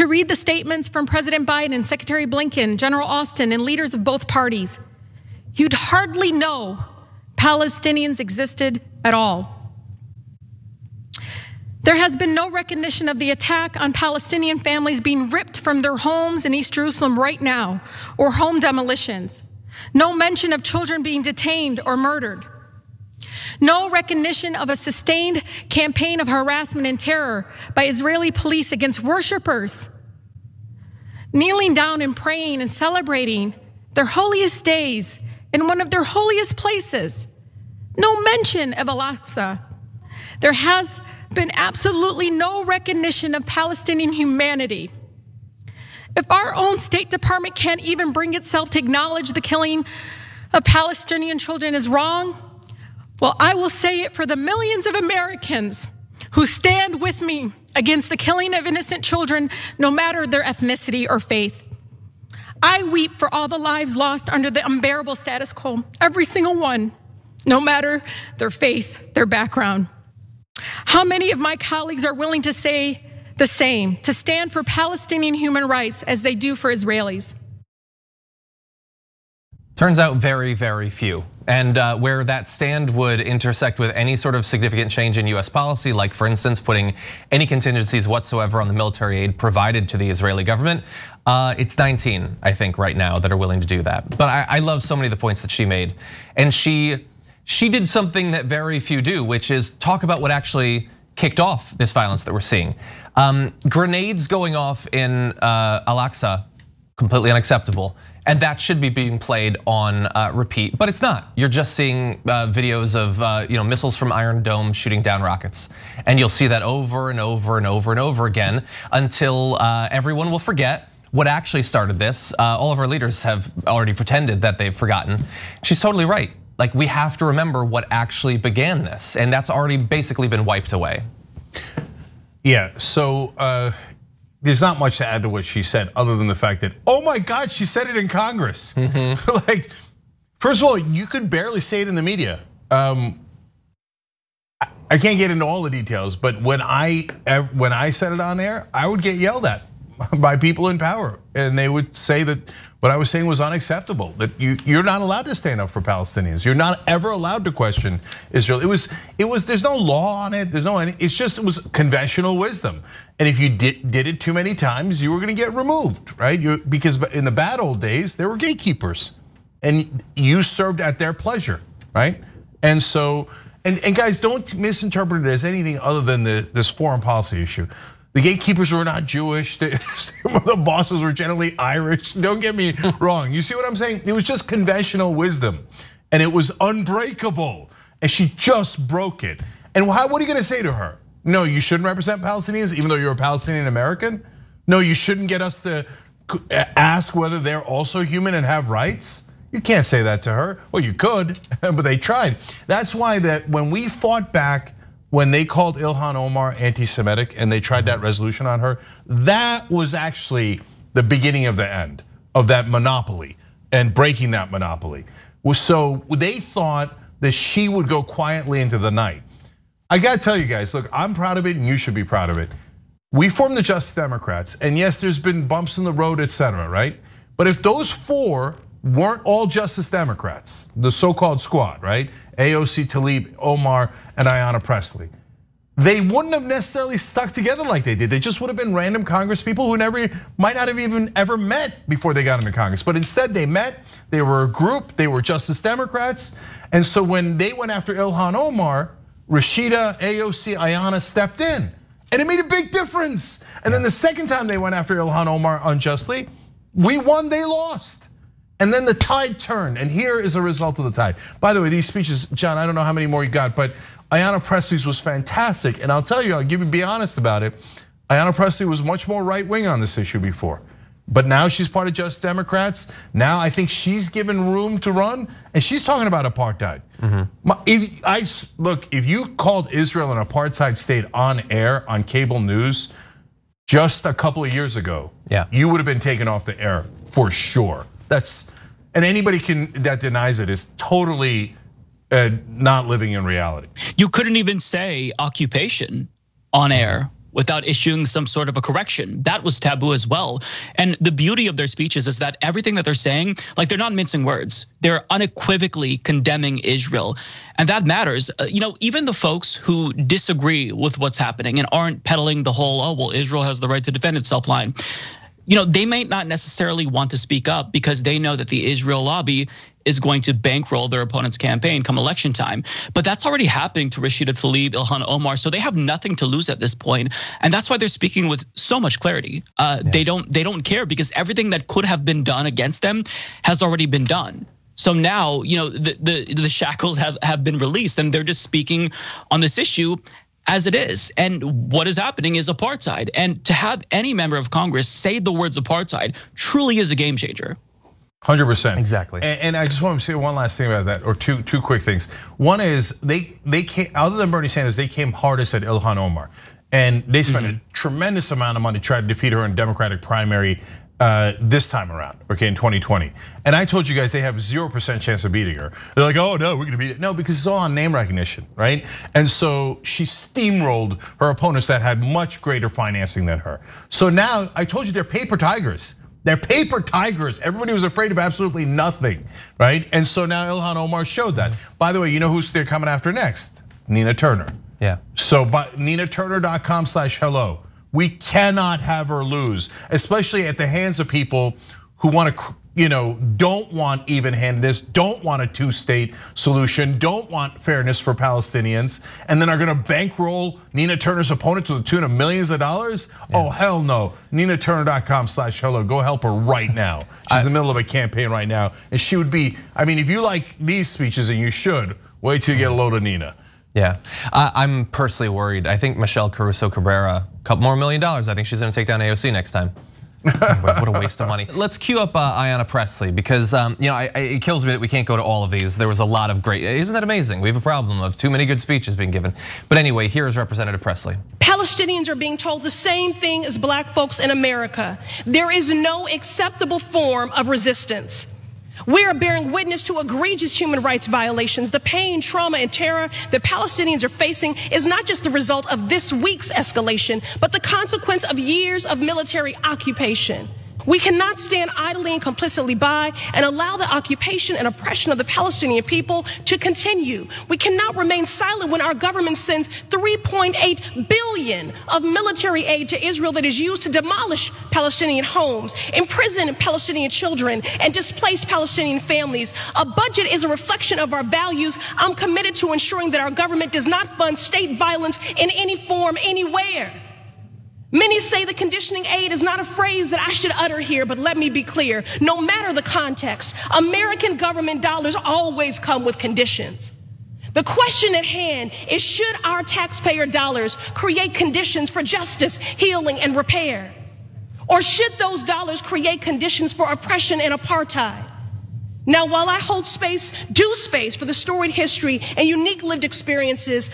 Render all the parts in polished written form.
to read the statements from President Biden, Secretary Blinken, General Austin, and leaders of both parties, you'd hardly know Palestinians existed at all. There has been no recognition of the attack on Palestinian families being ripped from their homes in East Jerusalem right now, or home demolitions. No mention of children being detained or murdered. No recognition of a sustained campaign of harassment and terror by Israeli police against worshipers, kneeling down and praying and celebrating their holiest days in one of their holiest places. No mention of Al-Aqsa. There has been absolutely no recognition of Palestinian humanity. If our own State Department can't even bring itself to acknowledge the killing of Palestinian children is wrong, well, I will say it for the millions of Americans who stand with me against the killing of innocent children, no matter their ethnicity or faith. I weep for all the lives lost under the unbearable status quo, every single one, no matter their faith, their background. How many of my colleagues are willing to say the same, to stand for Palestinian human rights as they do for Israelis? Turns out very, very few. And where that stand would intersect with any sort of significant change in US policy, like for instance, putting any contingencies whatsoever on the military aid provided to the Israeli government, it's 19, I think, right now that are willing to do that. But I love so many of the points that she made. And she did something that very few do, which is talk about what actually kicked off this violence that we're seeing. Grenades going off in Al-Aqsa, completely unacceptable. And that should be being played on repeat, but it's not. You're just seeing videos of missiles from Iron Dome shooting down rockets. And you'll see that over and over and over and over again until everyone will forget what actually started this. All of our leaders have already pretended that they've forgotten. She's totally right. Like, we have to remember what actually began this, and that's already basically been wiped away. Yeah, so there's not much to add to what she said other than the fact that, oh my God, she said it in Congress. Like, first of all, you could barely say it in the media. I can't get into all the details, but when I said it on air, I would get yelled at by people in power, and they would say that what I was saying was unacceptable. That you're not allowed to stand up for Palestinians. You're not ever allowed to question Israel. It was. There's no law on it. There's no. It was conventional wisdom. And if you did it too many times, you were going to get removed, right? Because in the bad old days, there were gatekeepers, and you served at their pleasure, right? And so, and guys, don't misinterpret it as anything other than this foreign policy issue. The gatekeepers were not Jewish. Some of the bosses were generally Irish. Don't get me wrong. You see what I'm saying? It was just conventional wisdom, and it was unbreakable. And she just broke it. And what are you going to say to her? No, you shouldn't represent Palestinians, even though you're a Palestinian American. No, you shouldn't get us to ask whether they're also human and have rights. You can't say that to her. Well, you could, but they tried. That's why that when we fought back, when they called Ilhan Omar anti-Semitic and they tried that resolution on her, that was actually the beginning of the end of that monopoly and breaking that monopoly. So they thought that she would go quietly into the night. I gotta tell you guys, look, I'm proud of it and you should be proud of it. We formed the Justice Democrats, and yes, there's been bumps in the road, etc., right? But if those four weren't all Justice Democrats, the so-called squad, right? AOC, Tlaib, Omar, and Ayanna Pressley. They wouldn't have necessarily stuck together like they did. They just would have been random Congress people who might not have even ever met before they got into Congress. But instead they met, they were a group, they were Justice Democrats. And so when they went after Ilhan Omar, Rashida, AOC, Ayanna stepped in. And it made a big difference. And then the second time they went after Ilhan Omar unjustly, we won, they lost. And then the tide turned, and here is a result of the tide. By the way, these speeches, John, I don't know how many more you got, but Ayanna Pressley's was fantastic. And I'll tell you, be honest about it. Ayanna Pressley was much more right wing on this issue before. But now she's part of Justice Democrats. Now I think she's given room to run, and she's talking about apartheid. Look, if you called Israel an apartheid state on air, on cable news, just a couple of years ago, you would have been taken off the air for sure. And anybody that denies it is totally not living in reality. You couldn't even say occupation on air without issuing some sort of a correction. That was taboo as well. And the beauty of their speeches is that everything that they're saying, like they're not mincing words. They're unequivocally condemning Israel. And that matters. Even the folks who disagree with what's happening and aren't peddling the whole, oh, well, Israel has the right to defend itself line. They might not necessarily want to speak up because they know that the Israel lobby is going to bankroll their opponent's campaign come election time. But that's already happening to Rashida Tlaib, Ilhan Omar, so they have nothing to lose at this point. And that's why they're speaking with so much clarity. They don't care because everything that could have been done against them has already been done. So now, the shackles have been released and they're just speaking on this issue as it is. And what is happening is apartheid. And to have any member of Congress say the words apartheid truly is a game changer. 100%. Exactly. And I just want to say one last thing about that, or two quick things. One is they came, other than Bernie Sanders, they came hardest at Ilhan Omar. And they spent a tremendous amount of money trying to defeat her in Democratic primary this time around, okay, in 2020. And I told you guys they have 0% chance of beating her. They're like, oh no, we're gonna beat it. No, because it's all on name recognition, right? And so she steamrolled her opponents that had much greater financing than her. So now, I told you they're paper tigers. They're paper tigers. Everybody was afraid of absolutely nothing, right? And so now Ilhan Omar showed that. By the way, you know who they're coming after next? Nina Turner. Yeah. So ninaturner.com/hello. We cannot have her lose, especially at the hands of people who want to, don't want even-handedness, don't want a two-state solution, don't want fairness for Palestinians, and then are gonna bankroll Nina Turner's opponent to the tune of millions of dollars? Yeah. Oh, hell no. ninaturner.com/hello. Go help her right now. She's in the middle of a campaign right now. And she would be, if you like these speeches, and you should, wait till you get a load of Nina. Yeah, I'm personally worried. I think Michelle Caruso Cabrera, a couple more $1 million. I think she's gonna take down AOC next time. What a waste of money. Let's cue up Ayanna Pressley because it kills me that we can't go to all of these. There was a lot of great, isn't that amazing? We have a problem of too many good speeches being given. But anyway, here is Representative Pressley. Palestinians are being told the same thing as black folks in America. There is no acceptable form of resistance. We are bearing witness to egregious human rights violations. The pain, trauma, and terror that Palestinians are facing is not just the result of this week's escalation, but the consequence of years of military occupation. We cannot stand idly and complicitly by and allow the occupation and oppression of the Palestinian people to continue. We cannot remain silent when our government sends $3.8 billion of military aid to Israel that is used to demolish Palestinian homes, imprison Palestinian children, and displace Palestinian families. A budget is a reflection of our values. I'm committed to ensuring that our government does not fund state violence in any form, anywhere. Many say the conditioning aid is not a phrase that I should utter here, but let me be clear. No matter the context, American government dollars always come with conditions. The question at hand is, should our taxpayer dollars create conditions for justice, healing, and repair? Or should those dollars create conditions for oppression and apartheid? Now, while I hold space for the storied history and unique lived experiences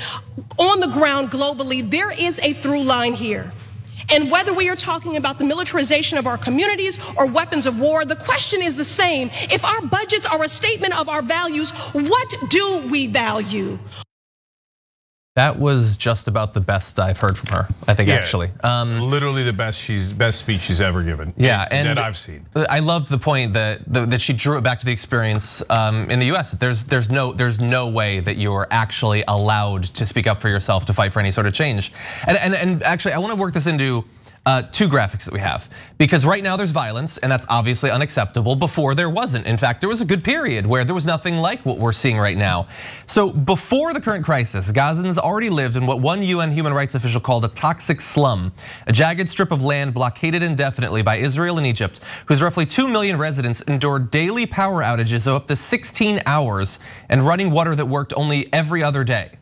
on the ground globally, there is a through line here. And whether we are talking about the militarization of our communities or weapons of war, the question is the same. If our budgets are a statement of our values, what do we value? That was just about the best I've heard from her, I think, actually. Literally the best speech she's ever given. Yeah, and that I've seen. I loved the point that she drew it back to the experience in the US. There's no way that you're actually allowed to speak up for yourself, to fight for any sort of change. And actually, I want to work this into two graphics that we have, because right now there's violence, and that's obviously unacceptable. Before, there wasn't. In fact, there was a good period where there was nothing like what we're seeing right now. So before the current crisis, Gazans already lived in what one UN human rights official called a toxic slum, a jagged strip of land blockaded indefinitely by Israel and Egypt, whose roughly 2 million residents endured daily power outages of up to 16 hours and running water that worked only every other day.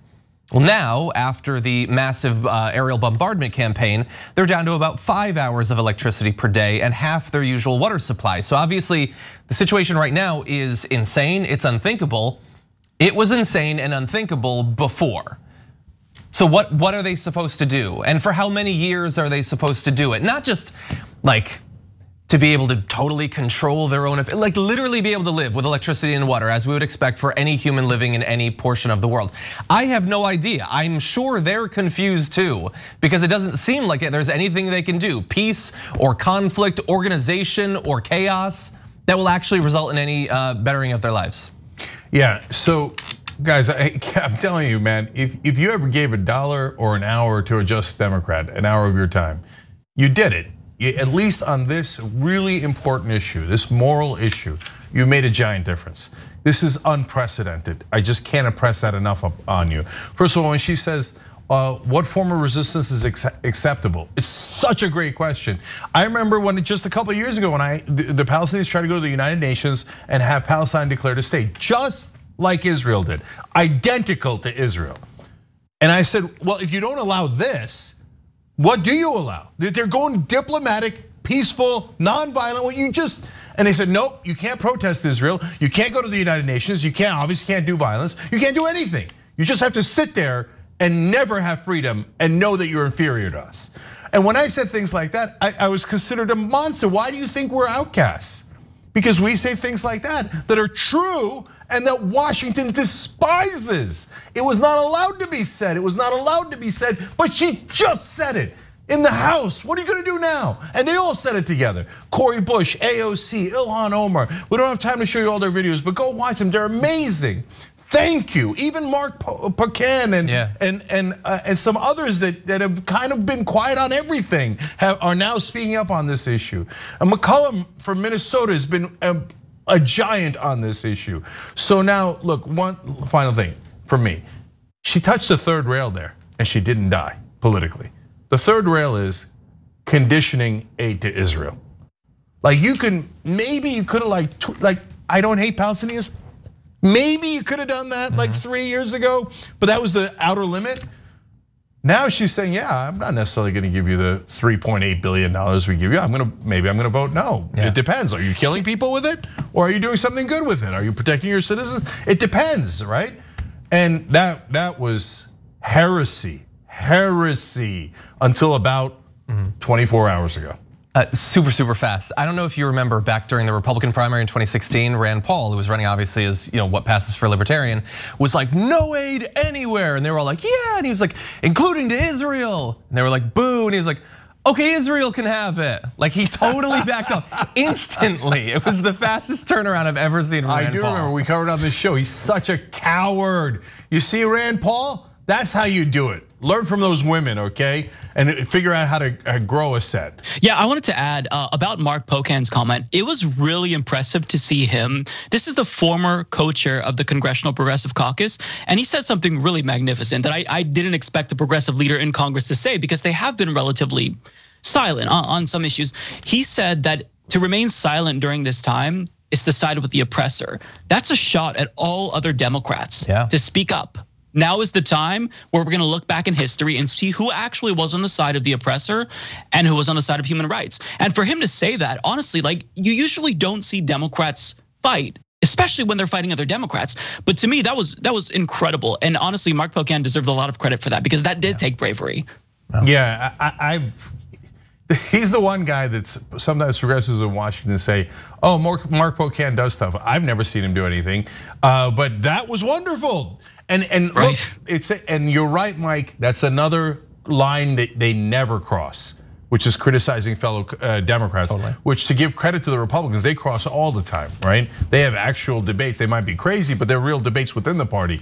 Well, now, after the massive aerial bombardment campaign, they're down to about 5 hours of electricity per day and half their usual water supply. So obviously, the situation right now is insane, it's unthinkable. It was insane and unthinkable before. So what are they supposed to do? And for how many years are they supposed to do it? Not just like to be able to totally control their own, like literally be able to live with electricity and water as we would expect for any human living in any portion of the world. I have no idea. I'm sure they're confused too, because it doesn't seem like there's anything they can do, peace or conflict, organization or chaos, that will actually result in any bettering of their lives. Yeah, so guys, I'm telling you, man, if you ever gave $1 or an hour to a Justice Democrat, an hour of your time, you did it. At least on this really important issue, this moral issue, you made a giant difference. This is unprecedented. I just can't impress that enough on you. First of all, when she says, what form of resistance is acceptable? It's such a great question. I remember when just a couple of years ago when the Palestinians tried to go to the United Nations and have Palestine declared a state, just like Israel did, identical to Israel. And I said, well, if you don't allow this, what do you allow? They're going diplomatic, peaceful, nonviolent. And they said, nope, you can't protest Israel. You can't go to the United Nations. You obviously can't do violence. You can't do anything. You just have to sit there and never have freedom and know that you're inferior to us. And when I said things like that, I was considered a monster. Why do you think we're outcasts? Because we say things like that are true and that Washington despises. It was not allowed to be said. It was not allowed to be said, but she just said it in the House. What are you gonna do now? And they all said it together. Cori Bush, AOC, Ilhan Omar. We don't have time to show you all their videos, but go watch them, they're amazing. Thank you. Even Mark Pocan and some others that have kind of been quiet on everything are now speaking up on this issue. And McCollum from Minnesota has been a giant on this issue. So now, look, one final thing for me. She touched the third rail there and she didn't die politically. The third rail is conditioning aid to Israel. Like maybe you could have like I don't hate Palestinians. Maybe you could have done that like 3 years ago, but that was the outer limit. Now she's saying, yeah, I'm not necessarily gonna give you the $3.8 billion we give you. Maybe I'm gonna vote no. Yeah. It depends. Are you killing people with it? Or are you doing something good with it? Are you protecting your citizens? It depends, right? And that was heresy until about 24 hours ago. Super fast. I don't know if you remember back during the Republican primary in 2016, Rand Paul, who was running obviously as what passes for libertarian, was like, no aid anywhere. And they were all like, yeah. And he was like, including to Israel. And they were like, boo. And he was like, okay, Israel can have it. Like he totally backed up instantly. It was the fastest turnaround I've ever seen from Rand Paul. I do remember, we covered on this show. He's such a coward. You see Rand Paul? That's how you do it. Learn from those women, okay? And figure out how to grow a set. Yeah, I wanted to add about Mark Pocan's comment. It was really impressive to see him. This is the former co-chair of the Congressional Progressive Caucus. And he said something really magnificent that I didn't expect a progressive leader in Congress to say, because they have been relatively silent on some issues. He said that to remain silent during this time is to side with the oppressor. That's a shot at all other Democrats to speak up. Now is the time where we're gonna look back in history and see who actually was on the side of the oppressor and who was on the side of human rights. And for him to say that, honestly, like you usually don't see Democrats fight, especially when they're fighting other Democrats. But to me, that was incredible. And honestly, Mark Pocan deserves a lot of credit for that, because that did take bravery. Yeah, he's the one guy that's sometimes progressives in Washington say, oh, Mark Pocan does stuff. I've never seen him do anything, but that was wonderful. And look, and you're right, Mike. That's another line that they never cross, which is criticizing fellow Democrats. Totally. Which, to give credit to the Republicans, they cross all the time, right? They have actual debates. They might be crazy, but they're real debates within the party.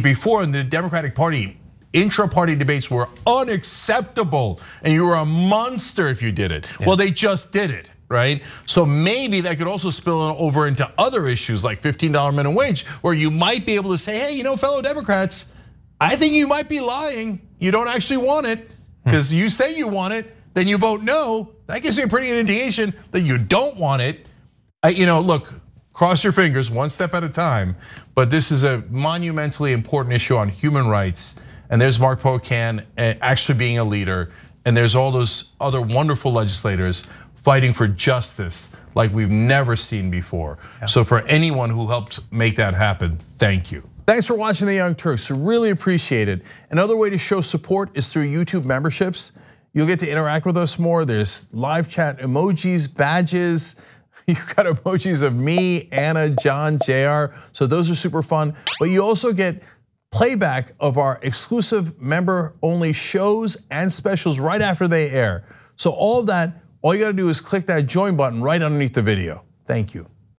Before in the Democratic Party, intra-party debates were unacceptable, and you were a monster if you did it. Yeah. Well, they just did it. Right? So maybe that could also spill over into other issues like $15 minimum wage, where you might be able to say, hey, fellow Democrats, I think you might be lying. You don't actually want it, because you say you want it, then you vote no. That gives me a pretty good indication that you don't want it. Look, cross your fingers, one step at a time. But this is a monumentally important issue on human rights. And there's Mark Pocan actually being a leader. And there's all those other wonderful legislators fighting for justice like we've never seen before. Yeah. So for anyone who helped make that happen, thank you. Thanks for watching the Young Turks, really appreciate it. Another way to show support is through YouTube memberships. You'll get to interact with us more. There's live chat emojis, badges. You've got emojis of me, Anna, John, JR. So those are super fun. But you also get playback of our exclusive member-only shows and specials right after they air. So all of that, all you gotta do is click that join button right underneath the video. Thank you.